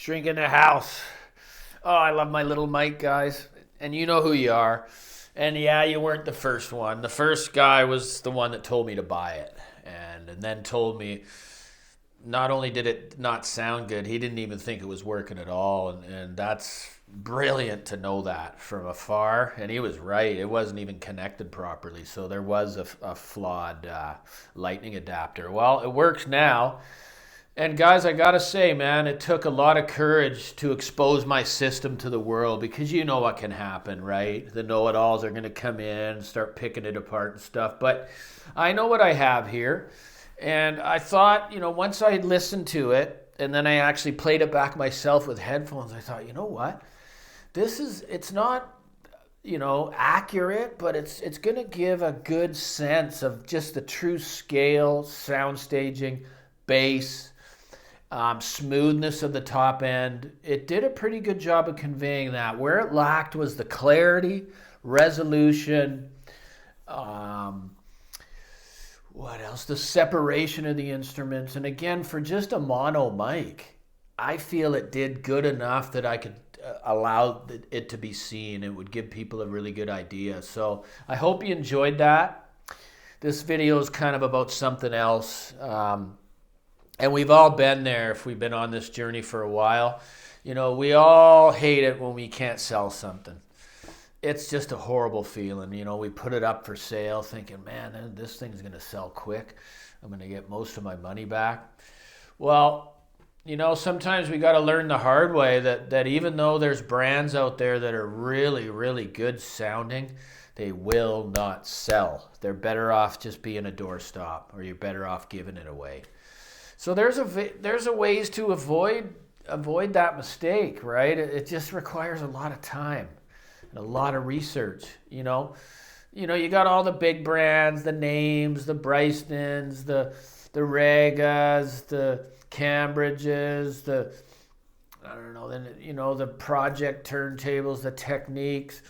Shrinking the house. Oh, I love my little mic, guys. And you know who you are. And yeah, you weren't the first one. The first guy was the one that told me to buy it. And then told me not only did it not sound good, he didn't even think it was working at all. And that's brilliant to know that from afar. And he was right. It wasn't even connected properly. So there was a flawed lightning adapter. Well, it works now. And guys, I gotta say, man, it took a lot of courage to expose my system to the world because you know what can happen, right? The know-it-alls are gonna come in and start picking it apart and stuff. But I know what I have here. And I thought, once I listened to it and then I actually played it back myself with headphones, I thought, you know what? It's not, accurate, but it's gonna give a good sense of just the true scale, sound staging, bass, smoothness of the top end. It did a pretty good job of conveying that. Where it lacked was the clarity, resolution, what else? The separation of the instruments. And again, for just a mono mic, I feel it did good enough that I could allow it to be seen. It would give people a really good idea. So I hope you enjoyed that. This video is kind of about something else. And we've all been there if we've been on this journey for a while. We all hate it when we can't sell something. It's just a horrible feeling. We put it up for sale thinking, man, this thing's going to sell quick. I'm going to get most of my money back. Well, sometimes we got to learn the hard way that even though there's brands out there that are really, really good sounding, they will not sell. They're better off just being a doorstop, or you're better off giving it away. So there's a ways to avoid that mistake, right? It just requires a lot of time and a lot of research. You got all the big brands, the names, the Brysons, the Regas, the Cambridges, the Project turntables, the Techniques.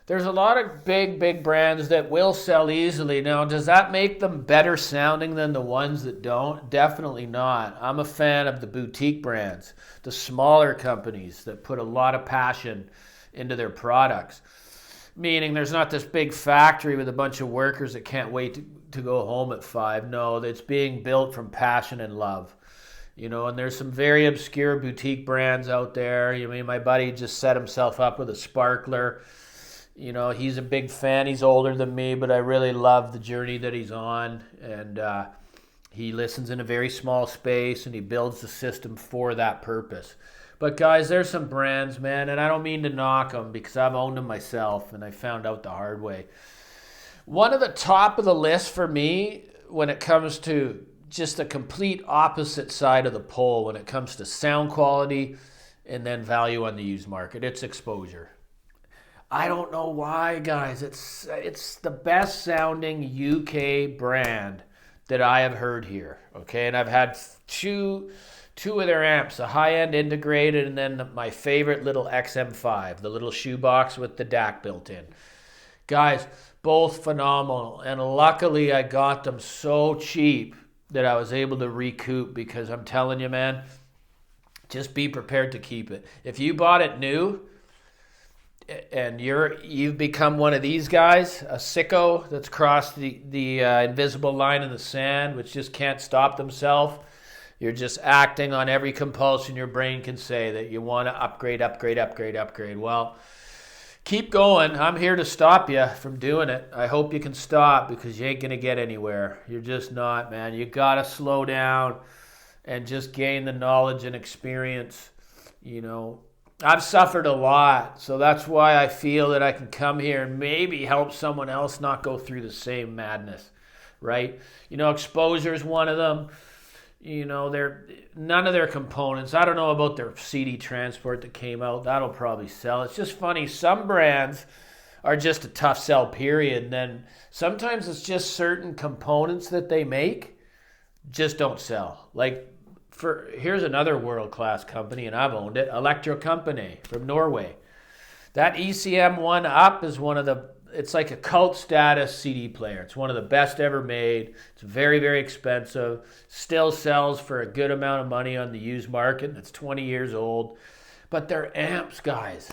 There's a lot of big brands that will sell easily. Now, does that make them better sounding than the ones that don't? Definitely not. I'm a fan of the boutique brands, the smaller companies that put a lot of passion into their products. Meaning there's not this big factory with a bunch of workers that can't wait to go home at 5. No, it's being built from passion and love. And there's some very obscure boutique brands out there. My buddy just set himself up with a sparkler. He's a big fan. He's older than me, but I really love the journey that he's on. And he listens in a very small space, and he builds the system for that purpose. But guys, there's some brands, man, and I don't mean to knock them because I've owned them myself, and I found out the hard way. One of the top of the list for me when it comes to just the complete opposite side of the pole when it comes to sound quality and then value on the used market, it's exposure. I don't know why, guys. It's the best sounding UK brand that I have heard here. Okay, and I've had two of their amps, a high-end integrated, and then my favorite little XM5, the little shoebox with the DAC built in. Guys, both phenomenal, and luckily I got them so cheap that I was able to recoup because I'm telling you, man, just be prepared to keep it. If you bought it new, and you've become one of these guys, a sicko that's crossed the invisible line in the sand, which just can't stop themselves. You're just acting on every compulsion your brain can say that you want to upgrade. Well, keep going. I'm here to stop you from doing it. I hope you can stop because you ain't going to get anywhere. You're just not, man. You got to slow down and just gain the knowledge and experience, I've suffered a lot, so that's why I feel that I can come here and maybe help someone else not go through the same madness, right? Exposure is one of them. None of their components. I don't know about their CD transport that came out. That'll probably sell. It's just funny. Some brands are just a tough sell, period. And then sometimes it's just certain components that they make just don't sell. Here's another world-class company, and I've owned it, Electro Company from Norway. That ECM 1 Up is one of the it's like a cult status CD player. It's one of the best ever made. It's very, very expensive. Still sells for a good amount of money on the used market. It's 20 years old. But they're amps, guys.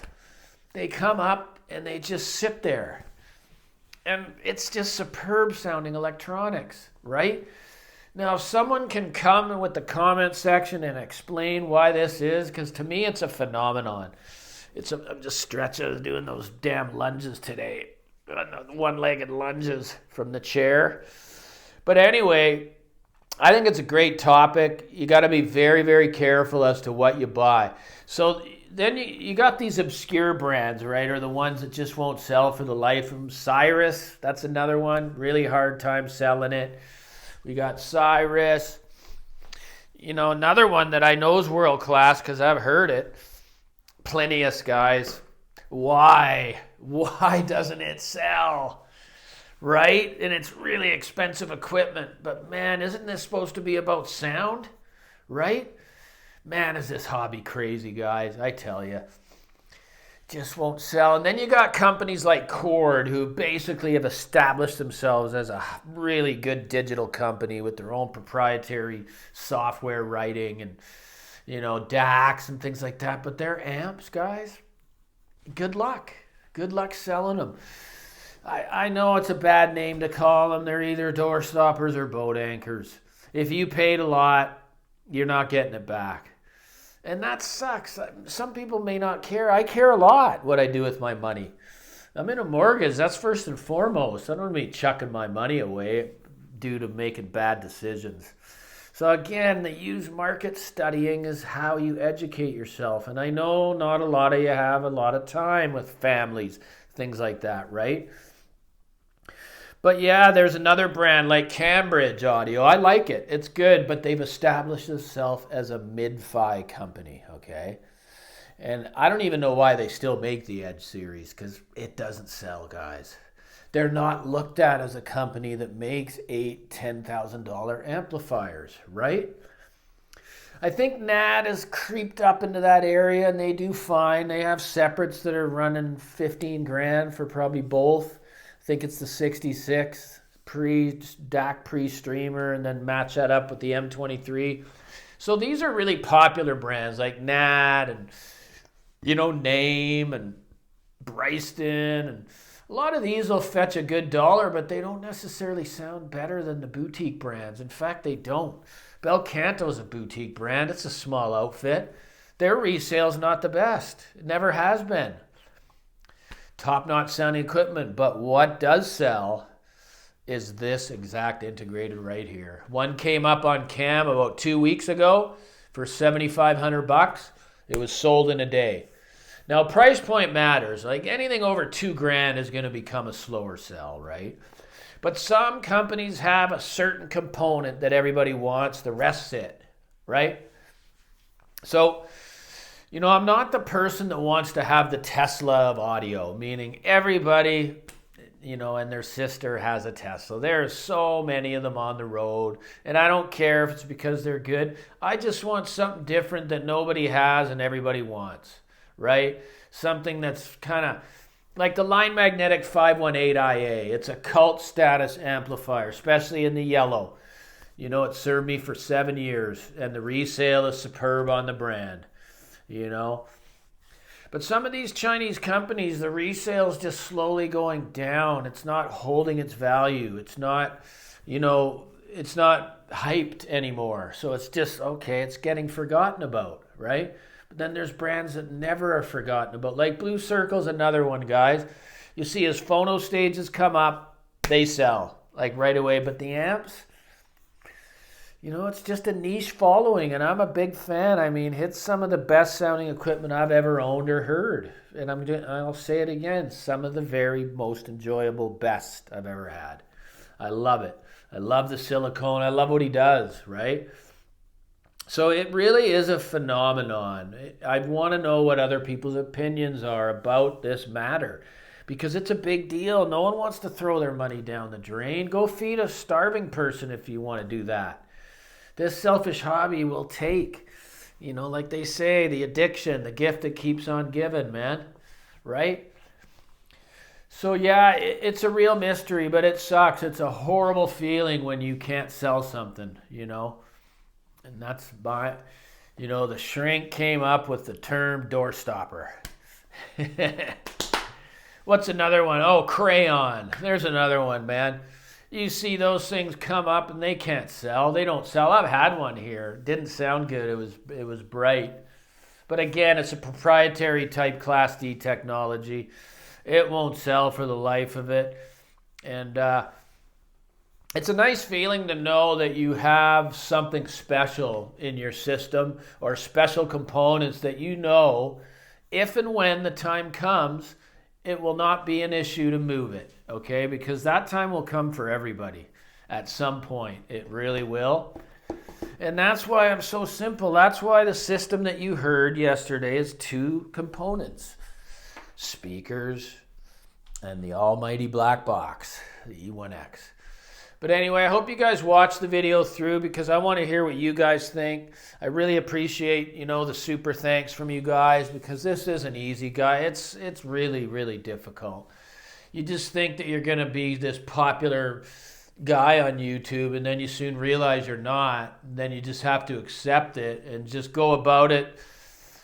They come up and they just sit there. And it's just superb sounding electronics, right? Now, if someone can come with the comment section and explain why this is, because to me it's a phenomenon. I'm just stretching, doing those damn lunges today. One-legged lunges from the chair. But anyway, I think it's a great topic. You got to be very, very careful as to what you buy. So then you got these obscure brands, right? Or the ones that just won't sell for the life of them. Cyrus, that's another one. Really hard time selling it. We got Cyrus. Another one that I know is world class because I've heard it. Plinius, guys. Why? Why doesn't it sell? Right? And it's really expensive equipment. But man, isn't this supposed to be about sound? Right? Man, is this hobby crazy, guys. I tell you. Just won't sell. And then you got companies like Cord who basically have established themselves as a really good digital company with their own proprietary software writing and, DACs and things like that. But they're amps, guys. Good luck. Good luck selling them. I know it's a bad name to call them. They're either doorstoppers or boat anchors. If you paid a lot, you're not getting it back. And that sucks. Some people may not care. I care a lot what I do with my money. I'm in a mortgage. That's first and foremost. I don't want to be chucking my money away due to making bad decisions. So again, the used market studying is how you educate yourself. And I know not a lot of you have a lot of time with families, things like that, right? But yeah, there's another brand like Cambridge Audio. I like it. It's good, but they've established themselves as a mid-fi company, okay? And I don't even know why they still make the Edge series because it doesn't sell, guys. They're not looked at as a company that makes $8,000, $10,000 amplifiers, right? I think NAD has creeped up into that area and they do fine. They have separates that are running 15 grand for probably both. I think it's the 66 DAC pre-streamer and then match that up with the M23. So these are really popular brands like NAD and, Name and Bryston. And a lot of these will fetch a good dollar, but they don't necessarily sound better than the boutique brands. In fact, they don't. Belcanto is a boutique brand. It's a small outfit. Their resale's not the best. It never has been. Top-notch sounding equipment, but what does sell is this exact integrated right here. One came up on cam about 2 weeks ago for $7,500. It was sold in a day. Now, price point matters. Like anything over $2,000 is going to become a slower sell, right? But some companies have a certain component that everybody wants. The rest sit, right? So, I'm not the person that wants to have the Tesla of audio, meaning everybody, and their sister has a Tesla. There are so many of them on the road, and I don't care if it's because they're good. I just want something different that nobody has and everybody wants, right? Something that's kind of like the Line Magnetic 518IA. It's a cult status amplifier, especially in the yellow. It served me for 7 years, and the resale is superb on the brand. But some of these Chinese companies, the resale is just slowly going down. It's not holding its value. It's not, it's not hyped anymore. So it's just, okay, it's getting forgotten about, right? But then there's brands that never are forgotten about. Like Blue Circle's another one, guys. You see as phono stages come up, they sell, like right away. But the amps, it's just a niche following, and I'm a big fan. I mean, it's some of the best sounding equipment I've ever owned or heard. And I'll say it again, some of the very most enjoyable best I've ever had. I love it. I love the silicone. I love what he does, right? So it really is a phenomenon. I want to know what other people's opinions are about this matter because it's a big deal. No one wants to throw their money down the drain. Go feed a starving person if you want to do that. This selfish hobby will take, like they say, the addiction, the gift that keeps on giving, man, right? So yeah, it's a real mystery, but it sucks. It's a horrible feeling when you can't sell something, And that's the shrink came up with the term doorstopper. What's another one? Oh, crayon. There's another one, man. You see those things come up and they can't sell. They don't sell. I've had one here. Didn't sound good. It was bright. But again, it's a proprietary type Class D technology. It won't sell for the life of it. And it's a nice feeling to know that you have something special in your system or special components that if and when the time comes, it will not be an issue to move it, okay? Because that time will come for everybody at some point. It really will. And that's why I'm so simple. That's why the system that you heard yesterday is 2 components. Speakers and the almighty black box, the E1X. But anyway, I hope you guys watch the video through because I want to hear what you guys think. I really appreciate, the super thanks from you guys because this isn't easy, guys. It's really, really difficult. You just think that you're going to be this popular guy on YouTube and then you soon realize you're not. And then you just have to accept it and just go about it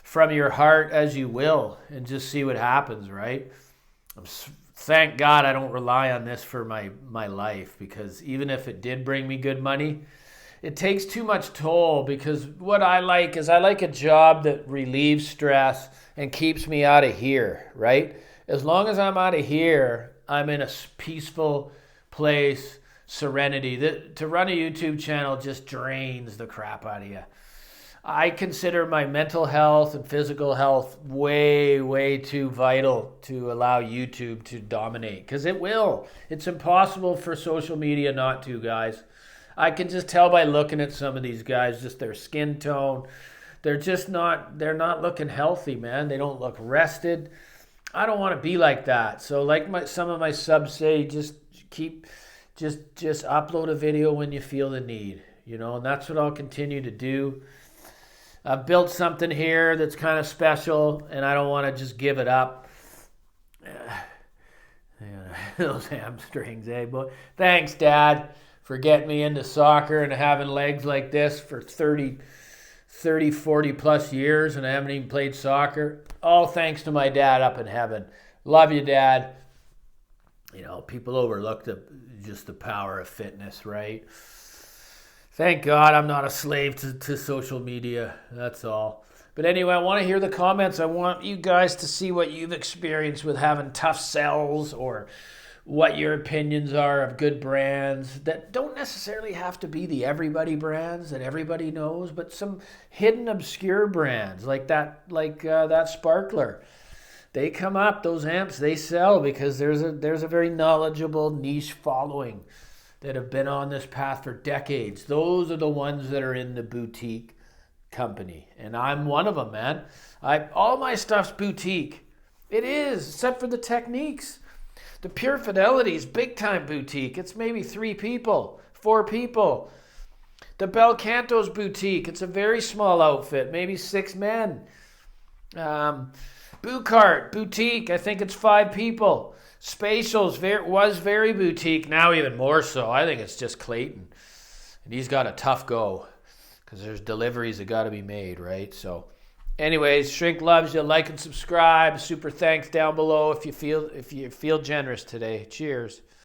from your heart as you will and just see what happens, right? Thank God I don't rely on this for my life because even if it did bring me good money, it takes too much toll because what I like is a job that relieves stress and keeps me out of here, right? As long as I'm out of here, I'm in a peaceful place, serenity. To run a YouTube channel just drains the crap out of you. I consider my mental health and physical health way, way too vital to allow YouTube to dominate because it will. It's impossible for social media not to, guys. I can just tell by looking at some of these guys, just their skin tone. They're not looking healthy, man. They don't look rested. I don't want to be like that. So like some of my subs say, just upload a video when you feel the need, and that's what I'll continue to do. I've built something here that's kind of special, and I don't want to just give it up. Those hamstrings, eh? But thanks, Dad, for getting me into soccer and having legs like this for 30, 40 plus years, and I haven't even played soccer. All thanks to my dad up in heaven. Love you, Dad. People overlook just the power of fitness, right? Thank God I'm not a slave to social media. That's all. But anyway, I want to hear the comments. I want you guys to see what you've experienced with having tough sells or what your opinions are of good brands that don't necessarily have to be the everybody brands that everybody knows, but some hidden obscure brands like that sparkler. They come up, those amps, they sell because there's a very knowledgeable niche following that have been on this path for decades. Those are the ones that are in the boutique company. And I'm one of them, man. All my stuff's boutique. It is, except for the techniques. The Pure Fidelity is big time boutique. It's maybe 3 people, 4 people. The Bel Canto's boutique. It's a very small outfit, maybe 6 men. Bucart, boutique. I think it's 5 people. Spatials was very boutique, now even more so. I think it's just Clayton. And he's got a tough go because there's deliveries that got to be made, right? So anyways, Shrink loves you. Like and subscribe. Super thanks down below if you feel generous today. Cheers.